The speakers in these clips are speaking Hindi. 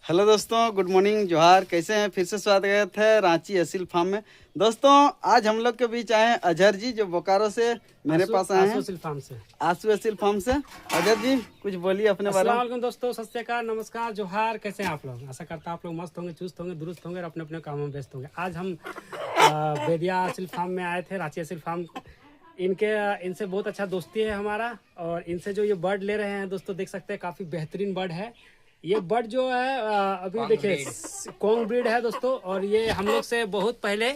हेलो दोस्तों, गुड मॉर्निंग, जोहार। कैसे हैं? फिर से स्वागत है रांची असील फार्म में। दोस्तों आज हम लोग के बीच आए हैं अजहर जी, जो बोकारो से मेरे पास आए हैं। आंसू असील फार्म से। अजहर जी कुछ बोलिए अपने बारे में। अस्सलाम वालेकुम दोस्तों, सत श्री अकाल, नमस्कार, जोहार। कैसे हैं आप लोग? आशा करता हूं आप लोग मस्त होंगे, चुस्त होंगे, दुरुस्त होंगे और अपने अपने कामों में व्यस्त होंगे। आज हम बेदिया असील फार्म में आए थे, रांची असील फार्म। इनसे बहुत अच्छा दोस्ती है हमारा, और इनसे जो ये बर्ड ले रहे हैं दोस्तों, देख सकते हैं काफी बेहतरीन बर्ड है। ये बर्ड जो है अभी देखिए कॉन्ग ब्रीड है दोस्तों, और ये हम लोग से बहुत पहले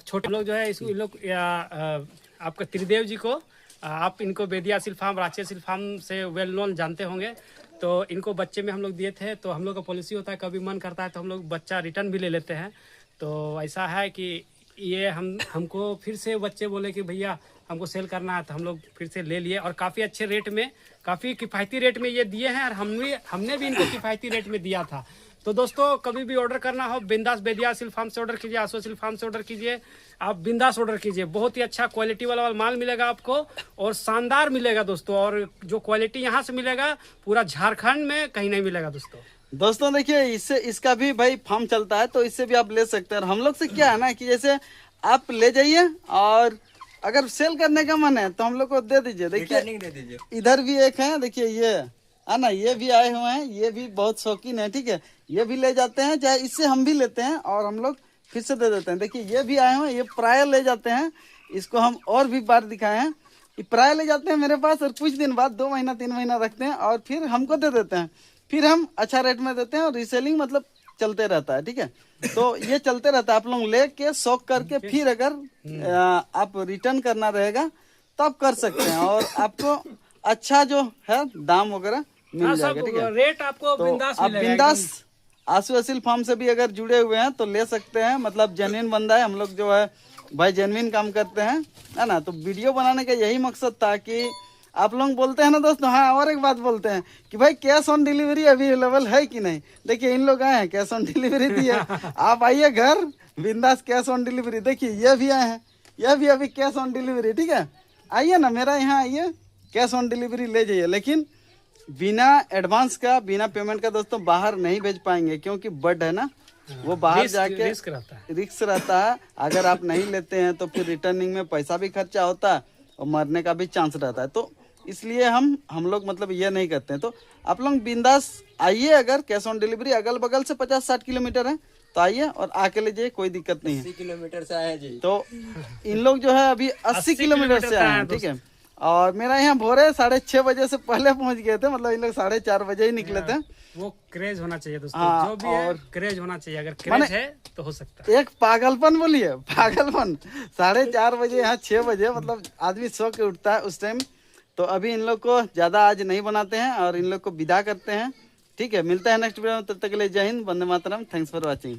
छोटे लोग जो है इसको इन लोग आपका त्रिदेव जी को आप इनको बेदिया असील फार्म, रांची असील फार्म से वेल नोन जानते होंगे। तो इनको बच्चे में हम लोग दिए थे। तो हम लोग का पॉलिसी होता है, कभी मन करता है तो हम लोग बच्चा रिटर्न भी ले लेते हैं। तो ऐसा है कि ये हमको फिर से बच्चे बोले कि भैया हमको सेल करना है, तो हम लोग फिर से ले लिए और काफ़ी अच्छे रेट में, काफ़ी किफ़ायती रेट में ये दिए हैं। और हमने भी इनको किफ़ायती रेट में दिया था। तो दोस्तों कभी भी ऑर्डर करना हो, बिंदास बेदिया असील फार्म से ऑर्डर कीजिए, आंसू असील फार्म से ऑर्डर कीजिए। आप बिंदास ऑर्डर कीजिए, बहुत ही अच्छा क्वालिटी वाला माल मिलेगा आपको और शानदार मिलेगा दोस्तों। और जो क्वालिटी यहाँ से मिलेगा पूरा झारखंड में कहीं नहीं मिलेगा दोस्तों देखिए, इससे इसका भी भाई फार्म चलता है, तो इससे भी आप ले सकते हैं। और हम लोग से क्या है ना कि जैसे आप ले जाइए और अगर सेल करने का मन है तो हम लोग को दे दीजिए। देखिए इधर भी एक है, देखिए ये है ना, ये भी आए हुए हैं, ये भी बहुत शौकीन है। ठीक है, ये भी ले जाते हैं, चाहे इससे हम भी लेते हैं और हम लोग फिर से दे देते हैं। देखिए ये भी आए हुए हैं, ये प्राय ले जाते हैं। इसको हम और भी बार दिखाए हैं, ये प्राय ले जाते हैं मेरे पास और कुछ दिन बाद 2 महीना 3 महीना रखते हैं और फिर हमको दे देते हैं। फिर हम अच्छा रेट में देते हैं और रीसेलिंग मतलब चलते रहता है। ठीक है, तो ये चलते रहता है। आप लोग लेके शौक करके फिर अगर आप रिटर्न करना रहेगा तो आप कर सकते हैं और आपको अच्छा जो है दाम वगैरह मिल जाएगा। ठीक है, रेट आपको तो बिंदास आप मिलेगा। बिंदास आंसू असील फार्म से भी अगर जुड़े हुए हैं तो ले सकते हैं। मतलब जेन्युइन बंदा है, हम लोग जो है भाई जेन्युइन काम करते हैं, है ना। तो वीडियो बनाने का यही मकसद था कि आप लोग बोलते हैं ना दोस्तों। हाँ, और एक बात बोलते हैं कि भाई कैश ऑन डिलीवरी अवेलेबल है कि नहीं। देखिए इन लोग आए हैं, कैश ऑन डिलीवरी दी है। आप आइए घर, बिंदास कैश ऑन डिलीवरी। देखिए ये भी आए हैं, यह भी अभी कैश ऑन डिलीवरी। ठीक है, आइए ना मेरा यहाँ आइए, कैश ऑन डिलीवरी ले जाइए। लेकिन बिना एडवांस का, बिना पेमेंट का दोस्तों बाहर नहीं भेज पाएंगे, क्योंकि बर्ड है ना, वो बाहर जाके रिस्क रहता है। अगर आप नहीं लेते हैं तो फिर रिटर्निंग में पैसा भी खर्चा होता है और मरने का भी चांस रहता है। तो इसलिए हम लोग मतलब ये नहीं करते हैं। तो आप लोग बिंदास आइए, अगर कैश ऑन डिलीवरी अगल बगल से 50-60 किलोमीटर है तो आइए और आके लीजिए, कोई दिक्कत नहीं है। 80 किलोमीटर से आए जी। तो इन लोग जो है अभी 80 किलोमीटर से आए हैं। ठीक है, और मेरा यहाँ भोरे 6:30 बजे से पहले पहुंच गए थे। मतलब इन लोग 4:30 बजे ही निकले थे। वो क्रेज होना चाहिए दोस्तों। हाँ, जो भी है क्रेज होना चाहिए। अगर क्रेज माने है तो हो सकता है। एक पागलपन, बोलिए पागलपन। 4:30 बजे यहाँ 6 बजे मतलब आदमी सो के उठता है उस टाइम। तो अभी इन लोग को ज्यादा आज नहीं बनाते हैं और इन लोग को विदा करते हैं। ठीक है, मिलता है नेक्स्ट वीडियो में। तब तक के लिए जय Hind, Vande Mataram, thanks for watching.